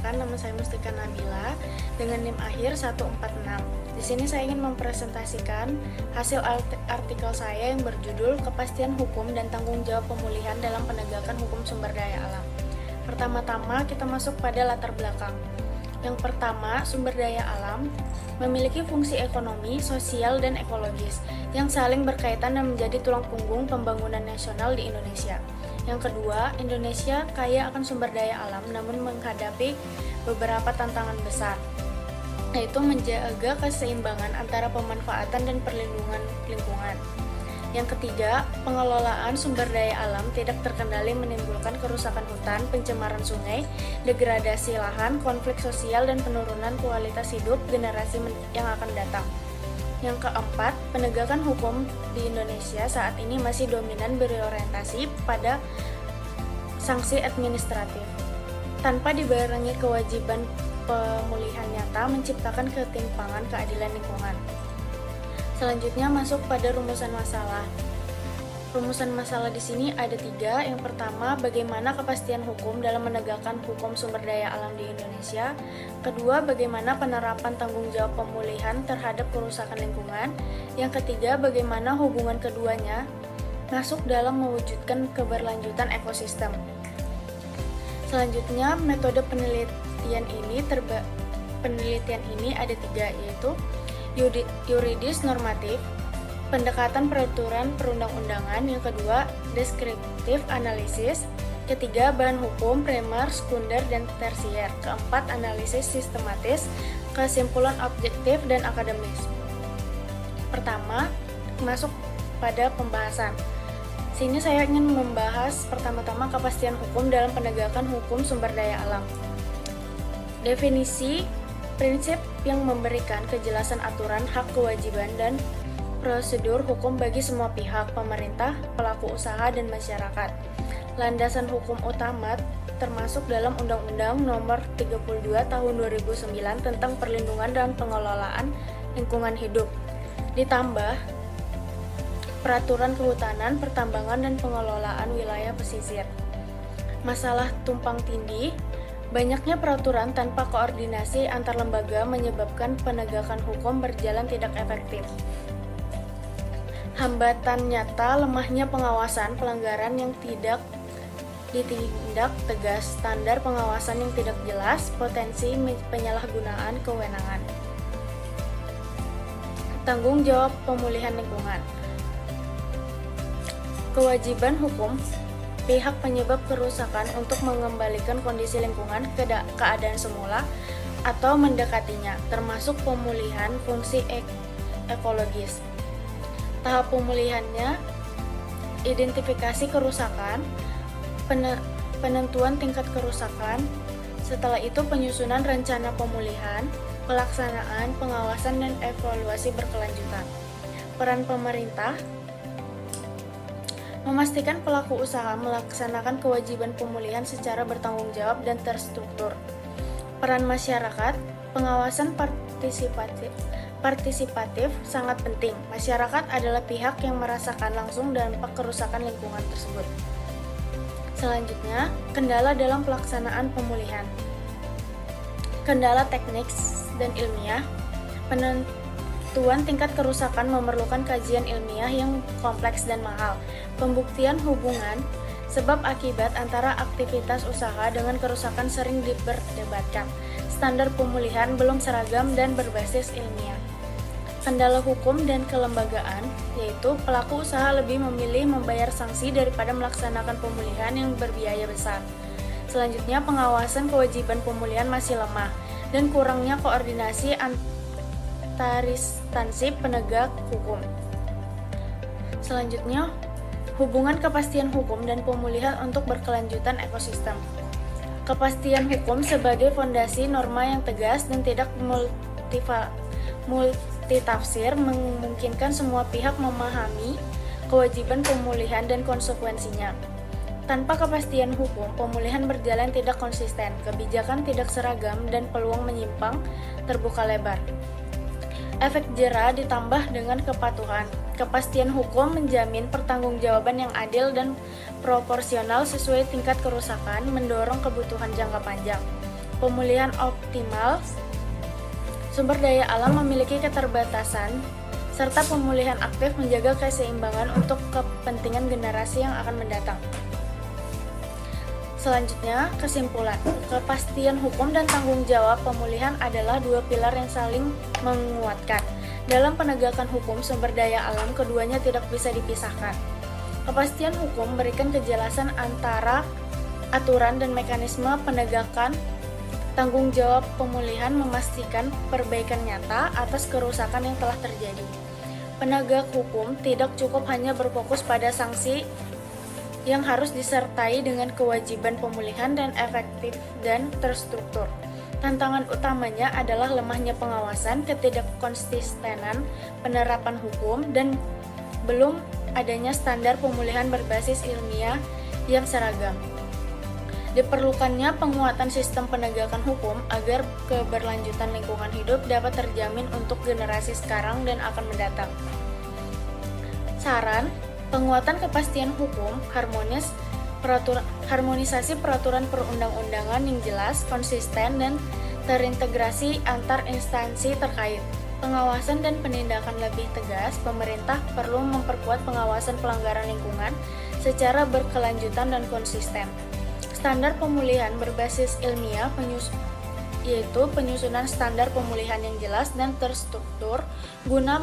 perkenalkan, nama saya Mustika Nabila dengan NIM akhir 146. Di sini saya ingin mempresentasikan hasil artikel saya yang berjudul Kepastian Hukum dan Tanggung Jawab Pemulihan dalam Penegakan Hukum Sumber Daya Alam. Pertama-tama kita masuk pada latar belakang. Yang pertama, sumber daya alam memiliki fungsi ekonomi, sosial, dan ekologis yang saling berkaitan dan menjadi tulang punggung pembangunan nasional di Indonesia. Yang kedua, Indonesia kaya akan sumber daya alam namun menghadapi beberapa tantangan besar, yaitu menjaga keseimbangan antara pemanfaatan dan perlindungan lingkungan. Yang ketiga, pengelolaan sumber daya alam tidak terkendali menimbulkan kerusakan hutan, pencemaran sungai, degradasi lahan, konflik sosial, dan penurunan kualitas hidup generasi yang akan datang. Yang keempat, penegakan hukum di Indonesia saat ini masih dominan berorientasi pada sanksi administratif, tanpa dibarengi kewajiban pemulihan nyata menciptakan ketimpangan keadilan lingkungan. Selanjutnya masuk pada rumusan masalah. Rumusan masalah di sini ada 3. Yang pertama, bagaimana kepastian hukum dalam menegakkan hukum sumber daya alam di Indonesia. Kedua, bagaimana penerapan tanggung jawab pemulihan terhadap kerusakan lingkungan. Yang ketiga, bagaimana hubungan keduanya masuk dalam mewujudkan keberlanjutan ekosistem. Selanjutnya, metode penelitian ini ada 3, yaitu yuridis normatif, pendekatan peraturan perundang-undangan. Yang kedua, deskriptif analisis. Ketiga, bahan hukum primer, sekunder, dan tersier. Keempat, analisis sistematis, kesimpulan objektif dan akademis. Pertama, masuk pada pembahasan. Sini saya ingin membahas pertama-tama kepastian hukum dalam penegakan hukum sumber daya alam. Definisi prinsip yang memberikan kejelasan aturan, hak, kewajiban, dan prosedur hukum bagi semua pihak, pemerintah, pelaku usaha, dan masyarakat. Landasan hukum utama termasuk dalam Undang-Undang Nomor 32 Tahun 2009 tentang Perlindungan dan Pengelolaan Lingkungan Hidup. Ditambah Peraturan Kehutanan, Pertambangan, dan Pengelolaan Wilayah Pesisir. Masalah tumpang tindih. Banyaknya peraturan tanpa koordinasi antar lembaga menyebabkan penegakan hukum berjalan tidak efektif. Hambatan nyata, lemahnya pengawasan, pelanggaran yang tidak ditindak tegas, standar pengawasan yang tidak jelas, potensi penyalahgunaan kewenangan. Tanggung jawab pemulihan lingkungan. Kewajiban hukum pihak penyebab kerusakan untuk mengembalikan kondisi lingkungan ke keadaan semula atau mendekatinya, termasuk pemulihan fungsi ekologis. Tahap pemulihannya, identifikasi kerusakan, penentuan tingkat kerusakan, setelah itu penyusunan rencana pemulihan, pelaksanaan, pengawasan, dan evaluasi berkelanjutan. Peran pemerintah memastikan pelaku usaha melaksanakan kewajiban pemulihan secara bertanggung jawab dan terstruktur. Peran masyarakat, pengawasan partisipatif sangat penting. Masyarakat adalah pihak yang merasakan langsung dampak kerusakan lingkungan tersebut. Selanjutnya, kendala dalam pelaksanaan pemulihan. Kendala teknis dan ilmiah. Penentuan tingkat kerusakan memerlukan kajian ilmiah yang kompleks dan mahal. Pembuktian hubungan sebab akibat antara aktivitas usaha dengan kerusakan sering diperdebatkan. Standar pemulihan belum seragam dan berbasis ilmiah. Kendala hukum dan kelembagaan, yaitu pelaku usaha lebih memilih membayar sanksi daripada melaksanakan pemulihan yang berbiaya besar. Selanjutnya, pengawasan kewajiban pemulihan masih lemah dan kurangnya koordinasi antar instansi penegak hukum. Selanjutnya, hubungan kepastian hukum dan pemulihan untuk berkelanjutan ekosistem. Kepastian hukum sebagai fondasi norma yang tegas dan tidak multitafsir memungkinkan semua pihak memahami kewajiban pemulihan dan konsekuensinya. Tanpa kepastian hukum, pemulihan berjalan tidak konsisten, kebijakan tidak seragam, dan peluang menyimpang terbuka lebar. Efek jera ditambah dengan kepatuhan. Kepastian hukum menjamin pertanggungjawaban yang adil dan proporsional sesuai tingkat kerusakan, mendorong kebutuhan jangka panjang. pemulihan optimal, sumber daya alam memiliki keterbatasan, serta pemulihan aktif menjaga keseimbangan untuk kepentingan generasi yang akan mendatang. Selanjutnya, kesimpulan. Kepastian hukum dan tanggung jawab pemulihan adalah dua pilar yang saling menguatkan. Dalam penegakan hukum sumber daya alam, keduanya tidak bisa dipisahkan. Kepastian hukum memberikan kejelasan antara aturan dan mekanisme penegakan. Tanggung jawab pemulihan memastikan perbaikan nyata atas kerusakan yang telah terjadi. Penegak hukum tidak cukup hanya berfokus pada sanksi yang harus disertai dengan kewajiban pemulihan dan efektif dan terstruktur. Tantangan utamanya adalah lemahnya pengawasan, ketidakkonsistenan penerapan hukum, dan belum adanya standar pemulihan berbasis ilmiah yang seragam. Diperlukannya penguatan sistem penegakan hukum agar keberlanjutan lingkungan hidup dapat terjamin untuk generasi sekarang dan akan mendatang. Saran, penguatan kepastian hukum, harmonisasi peraturan perundang-undangan yang jelas, konsisten, dan terintegrasi antar instansi terkait. Pengawasan dan penindakan lebih tegas, pemerintah perlu memperkuat pengawasan pelanggaran lingkungan secara berkelanjutan dan konsisten. Standar pemulihan berbasis ilmiah yaitu penyusunan standar pemulihan yang jelas dan terstruktur guna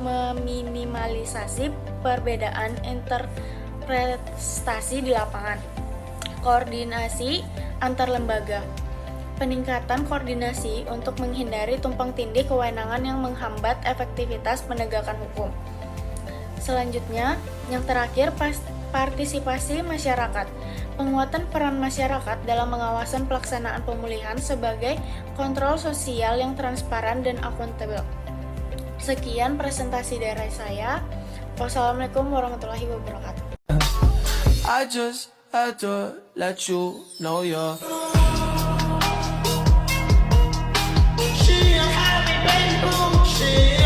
meminimalisasi perbedaan interpretasi di lapangan. Koordinasi antar lembaga. Peningkatan koordinasi untuk menghindari tumpang tindih kewenangan yang menghambat efektivitas penegakan hukum. Selanjutnya, yang terakhir, partisipasi masyarakat. Penguatan peran masyarakat dalam pengawasan pelaksanaan pemulihan sebagai kontrol sosial yang transparan dan akuntabel. Sekian presentasi dari saya. Wassalamualaikum warahmatullahi wabarakatuh. I just had to let you know you're She had me, baby, boom, shit.